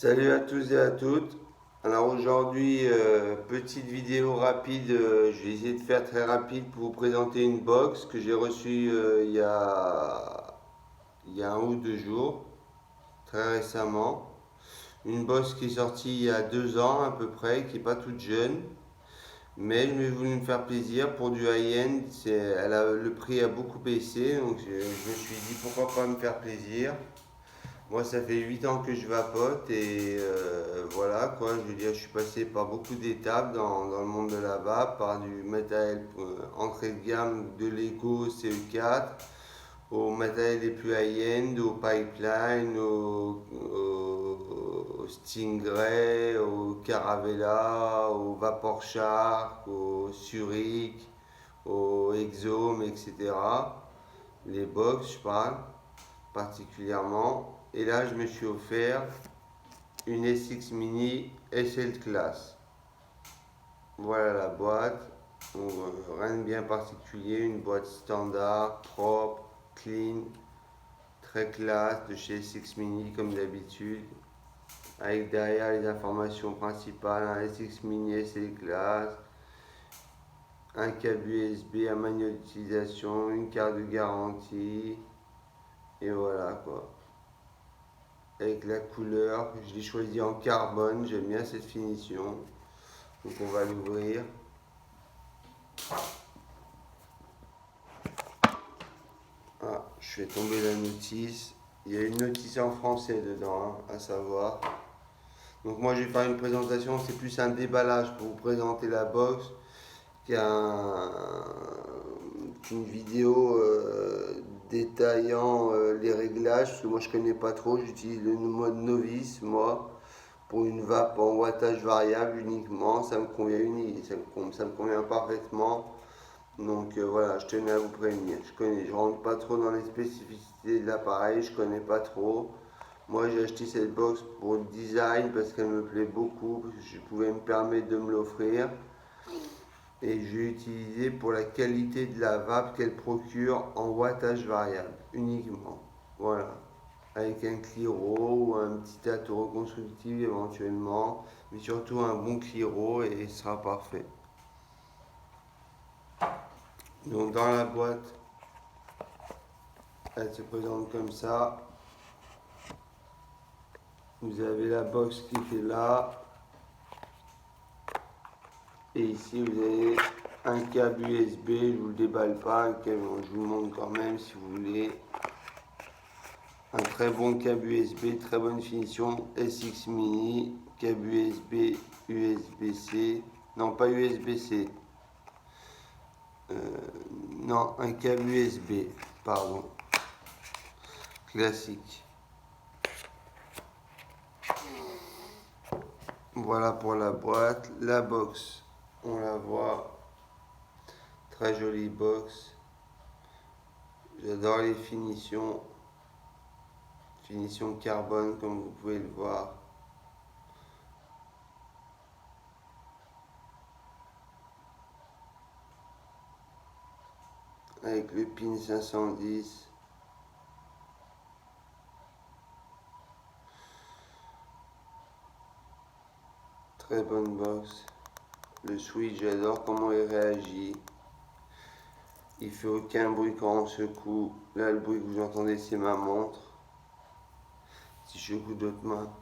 Salut à tous et à toutes. Alors aujourd'hui, petite vidéo rapide, je vais essayer de faire très rapide pour vous présenter une box que j'ai reçue il y a 1 ou 2 jours, très récemment. Une box qui est sortie il y a 2 ans à peu près, qui n'est pas toute jeune, mais je me voulu me faire plaisir pour du high-end. Le prix a beaucoup baissé, donc je me suis dit pourquoi pas me faire plaisir. Moi, ça fait 8 ans que je vapote et voilà quoi. Je veux dire, je suis passé par beaucoup d'étapes dans le monde de la vape, par du matériel entrée de gamme de Lego CE4 au matériel les plus high-end, au Pipeline, au Stingray, au Caravella, au Vapor Shark, au Zurich, au Exome, etc. Les box, je parle particulièrement. Et là, je me suis offert une SX Mini SL Class. Voilà la boîte. Donc, rien de bien particulier, une boîte standard, propre, clean, très classe de chez SX Mini comme d'habitude. Avec derrière les informations principales, un SX Mini SL Class, un câble USB, un manuel d'utilisation, une carte de garantie. Et voilà quoi. Avec la couleur, je l'ai choisi en carbone, j'aime bien cette finition. Donc on va l'ouvrir. Ah, je fais tomber la notice. Il y a une notice en français dedans, hein, à savoir. Donc moi je vais faire une présentation, c'est plus un déballage pour vous présenter la box qu'une vidéo détaillant les réglages. Parce que moi je connais pas trop, j'utilise le mode novice moi. Pour une vape en wattage variable uniquement, ça me convient, ça me convient parfaitement. Donc voilà, je tenais à vous prévenir. Je rentre pas trop dans les spécificités de l'appareil, je connais pas trop. Moi j'ai acheté cette box pour le design parce qu'elle me plaît beaucoup, parce que je pouvais me permettre de me l'offrir. Et je l'ai utilisé pour la qualité de la vape qu'elle procure en wattage variable uniquement. Voilà, avec un Cliro ou un petit ato reconstructif éventuellement, mais surtout un bon Cliro et ce sera parfait. Donc dans la boîte, elle se présente comme ça. Vous avez la box qui est là. Et ici vous avez un câble USB, je ne vous le déballe pas, je vous le montre quand même si vous voulez. Un très bon câble USB, très bonne finition, SX Mini, câble USB, USB-C, non pas USB-C, non un câble USB, pardon, classique. Voilà pour la boîte, la box, on la voit, très jolie box, j'adore les finitions, finition carbone comme vous pouvez le voir. Avec le pin 510. Très bonne box. Le switch, j'adore comment il réagit. Il fait aucun bruit quand on secoue. Là, le bruit que vous entendez, c'est ma montre. Si je secoue d'autres mains,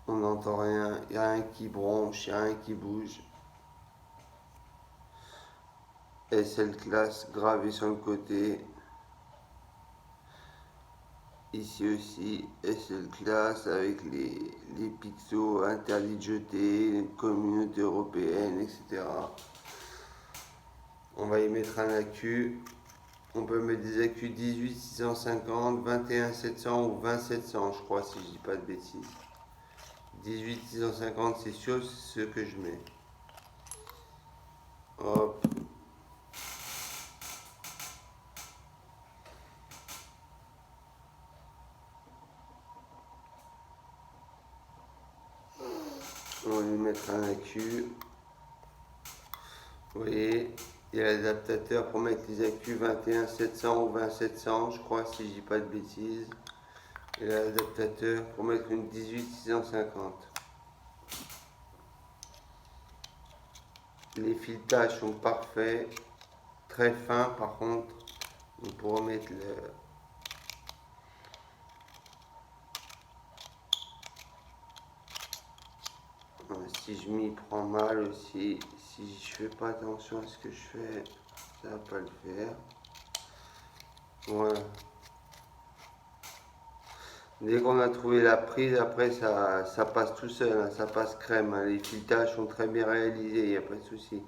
on n'entend rien. Il n'y a rien qui bronche, il n'y a rien qui bouge. SL Class gravé sur le côté. Ici aussi, SL Class avec les pixels interdits de jeter, communauté européenne, etc. On va y mettre un accu. On peut mettre des accus 18 650, 21 700 ou 20 700, je crois, si je dis pas de bêtises. 18 650, c'est sûr, c'est ce que je mets. Hop. On va lui mettre un accu. Vous voyez, il y a l'adaptateur pour mettre les accus 21 700 ou 20 700, je crois, si je dis pas de bêtises. Et l'adaptateur pour mettre une 18650. Les filetages sont parfaits, très fins par contre. On pourra mettre le. Si je m'y prends mal aussi, si je fais pas attention à ce que je fais, ça va pas le faire. Voilà. Dès qu'on a trouvé la prise, après ça passe tout seul, hein, ça passe crème. Hein. Les filetages sont très bien réalisés, il n'y a pas de souci.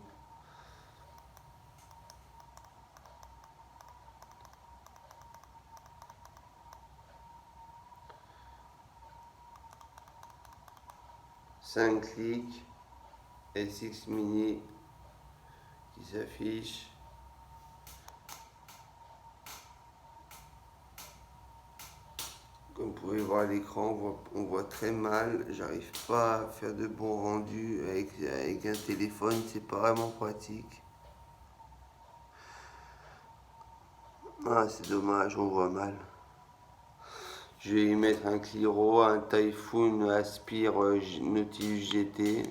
Cinq clics, SX Mini qui s'affiche. Comme vous pouvez voir à l'écran, on voit très mal. J'arrive pas à faire de bons rendus avec un téléphone, c'est pas vraiment pratique. Ah, c'est dommage, on voit mal. Je vais y mettre un Cliro, un Typhoon Aspire Nautilus GT.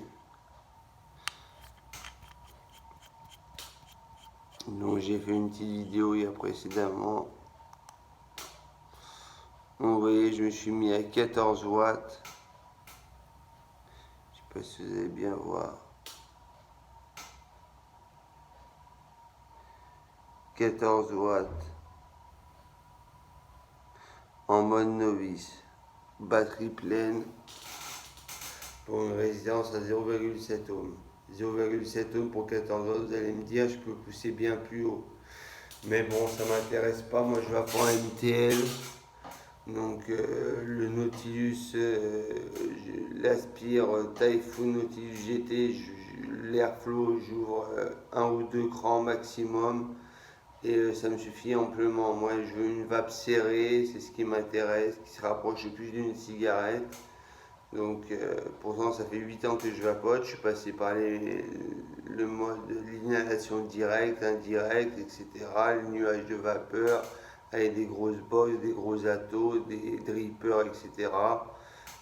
Donc j'ai fait une petite vidéo il y a précédemment. Vous voyez, je me suis mis à 14 watts. Je sais pas si vous allez bien voir. 14 watts. En mode novice. Batterie pleine. Pour une résistance à 0,7 ohms. 0,7 ohms pour 14 watts, vous allez me dire, je peux pousser bien plus haut. Mais bon, ça m'intéresse pas. Moi, je vais prendre un MTL. Donc, le Nautilus, l'Aspire Typhoon Nautilus GT, l'Airflow, j'ouvre un ou deux crans maximum. Et ça me suffit amplement. Moi, je veux une vape serrée, c'est ce qui m'intéresse, qui se rapproche le plus d'une cigarette. Donc, pourtant, ça fait 8 ans que je vapote. Je suis passé par le mode l'inhalation directe, indirecte, etc. Les nuages de vapeur avec des grosses box, des gros atos, des drippers, etc.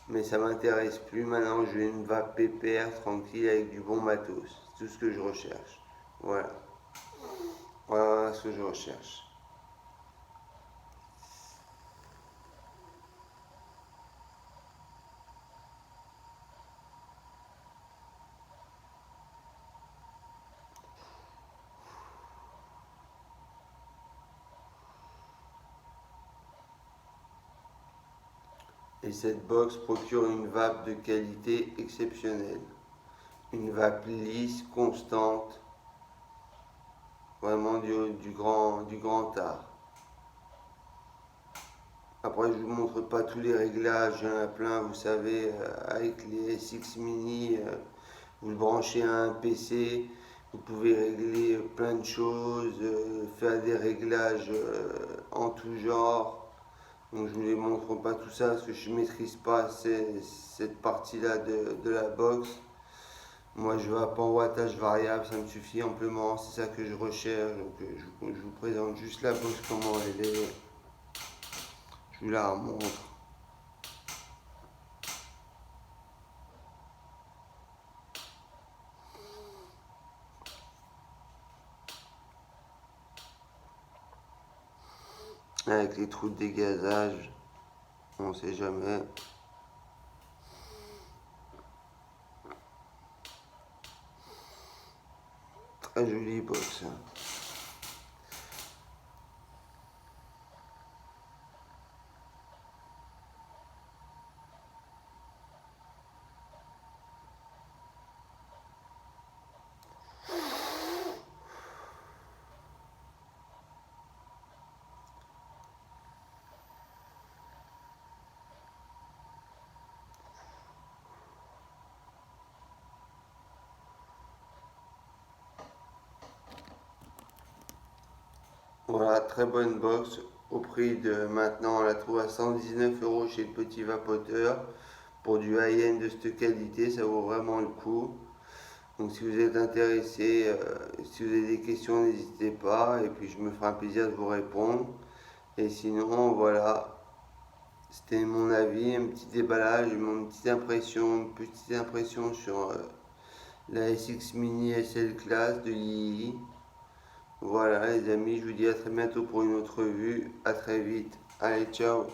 Mais ça m'intéresse plus. Maintenant, je veux une vape pépère, tranquille, avec du bon matos. C'est tout ce que je recherche. Voilà. Voilà ce que je recherche. Et cette box procure une vape de qualité exceptionnelle. Une vape lisse, constante, vraiment du grand art. Après, je ne vous montre pas tous les réglages, il y en a plein, vous savez, avec les SX Mini, vous le branchez à un PC, vous pouvez régler plein de choses, faire des réglages en tout genre. Donc je ne vous les montre pas tout ça parce que je ne maîtrise pas cette partie-là de la box. Moi je vais pas en wattage variable, ça me suffit amplement, c'est ça que je recherche. Donc je vous présente juste la box comment elle est. Je vous la remontre. Avec les trous de dégazage, on ne sait jamais. Très jolie box. Voilà, très bonne box au prix de maintenant, on la trouve à 119 € chez le petit vapoteur. Pour du high-end de cette qualité, ça vaut vraiment le coup. Donc si vous êtes intéressé, si vous avez des questions, n'hésitez pas. Et puis je me ferai un plaisir de vous répondre. Et sinon, voilà, C'était mon avis, un petit déballage, une petite impression sur la SX Mini SL Class de Yii. Voilà les amis, je vous dis à très bientôt pour une autre vue. À très vite. Allez, ciao.